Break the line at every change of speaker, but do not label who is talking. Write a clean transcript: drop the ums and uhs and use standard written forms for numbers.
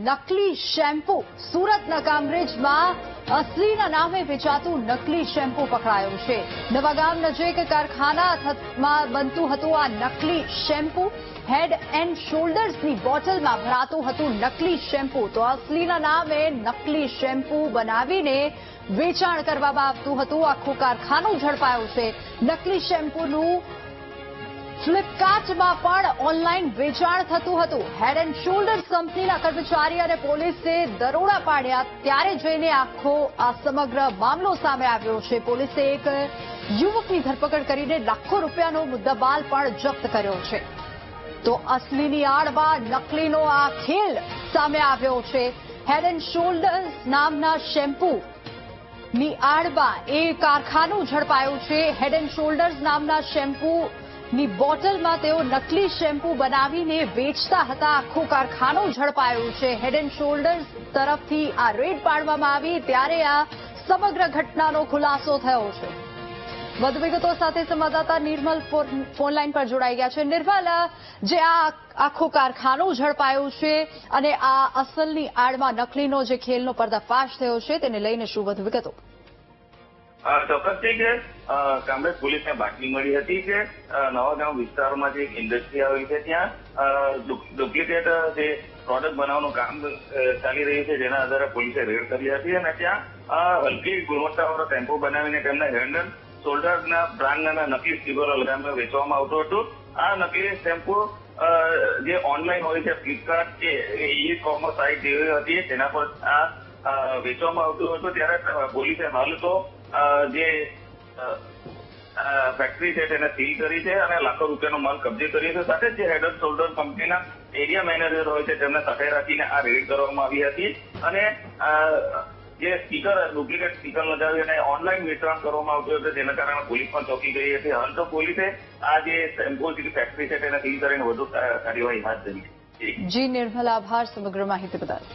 નકલી શેમ્પુ સુરતના કામરેજમાં અસલીના નામે વેચાતું નકલી શેમ્પુ પકડાયું છે। નવાગામ નજીક કારખાનામાં બનતું હતું આ નકલી શેમ્પુ। હેડ એન્ડ શોલ્ડર્સની બોટલમાં ભરાતું હતું નકલી શેમ્પુ। તો અસલીના નામે નકલી શેમ્પુ બનાવીને વેચાણ કરવામાં આવતું હતું। આખું કારખાનું ઝડપાયું છે। નકલી શેમ્પુનું ફ્લિપકાર્ટમાં પણ ઓનલાઈન વેચાણ થતું હતું। હેડ એન્ડ શોલ્ડર્સ કંપનીના કર્મચારી અને પોલીસે દરોડા પાડ્યા ત્યારે જઈને આખો આ સમગ્ર મામલો સામે આવ્યો છે। પોલીસે એક યુવકની ધરપકડ કરીને લાખો રૂપિયાનો મુદ્દામાલ પણ જપ્ત કર્યો છે। તો અસલીની આડમાં નકલીનો આ ખેલ સામે આવ્યો છે। હેડ એન્ડ શોલ્ડર્સ નામના શેમ્પુ ની આડમાં એ કારખાનું ઝડપાયું છે। હેડ એન્ડ શોલ્ડર્સ નામના શેમ્પુ ની બોટલમાં તેઓ નકલી શેમ્પુ બનાવીને વેચતા હતા। આખું કારખાનું ઝડપાયું છે। હેડ એન્ડ શોલ્ડર્સ તરફથી આ રેડ પાડવામાં આવી ત્યારે આ સમગ્ર ઘટનાનો ખુલાસો થયો છે। વધુ વિગતો સાથે સંવાદદાતા નિર્મલ ફોનલાઈન પર જોડાઈ ગયા છે। નિર્મલ, જે આ આખું કારખાનું ઝડપાયું છે અને આ અસલની આડમાં નકલીનો જે ખેલનો પર્દાફાશ થયો છે તેને લઈને શું વધુ વિગતો?
ચોક્કસથી કે કામરેજ પોલીસને બાતમી મળી હતી કે નવાગામ વિસ્તારમાં જે એક ઇન્ડસ્ટ્રી આવેલી છે ત્યાં ડુપ્લિકેટ જે પ્રોડક્ટ બનાવવાનું કામ ચાલી રહ્યું છે, જેના આધારે પોલીસે રેડ કરી હતી અને ત્યાં હલકી ગુણવત્તાવાળો ટેમ્પો બનાવીને તેમના હેન્ડ એન્ડ શોલ્ડરના બ્રાન્ડના નકલી સ્ટીકરો લગાવીને વેચવામાં આવતું હતું। આ નકલી શેમ્પુ જે ઓનલાઈન હોય છે, ફ્લિપકાર્ટ કે ઈ કોમર્સ સાઇટ જેવી હતી તેના પર આ વેચવામાં આવતું હતું। ત્યારે પોલીસે હાલ તો જે ફેક્ટરી છે તેને સીલ કરી છે અને લાખો રૂપિયાનો માલ કબજે કર્યો છે। સાથે જે હેડ એન્ડ શોલ્ડર કંપનીના એરિયા મેનેજર હોય છે તેમને સાથે રાખીને આ રેડ કરવામાં આવી હતી અને જે સ્ટીકર ડુપ્લિકેટ સ્ટીકર લગાવીને ઓનલાઈન વેચાણ કરવામાં આવતું હતું, જેના કારણે પોલીસ પણ ચોંકી ગઈ હતી। હાલ તો પોલીસે આ જે શેમ્પુ ફેક્ટરી છે તેને સીલ કરીને વધુ કાર્યવાહી હાથ ધરી છે।
જી નિર્મલ, આભાર સમગ્ર માહિતી બદલ।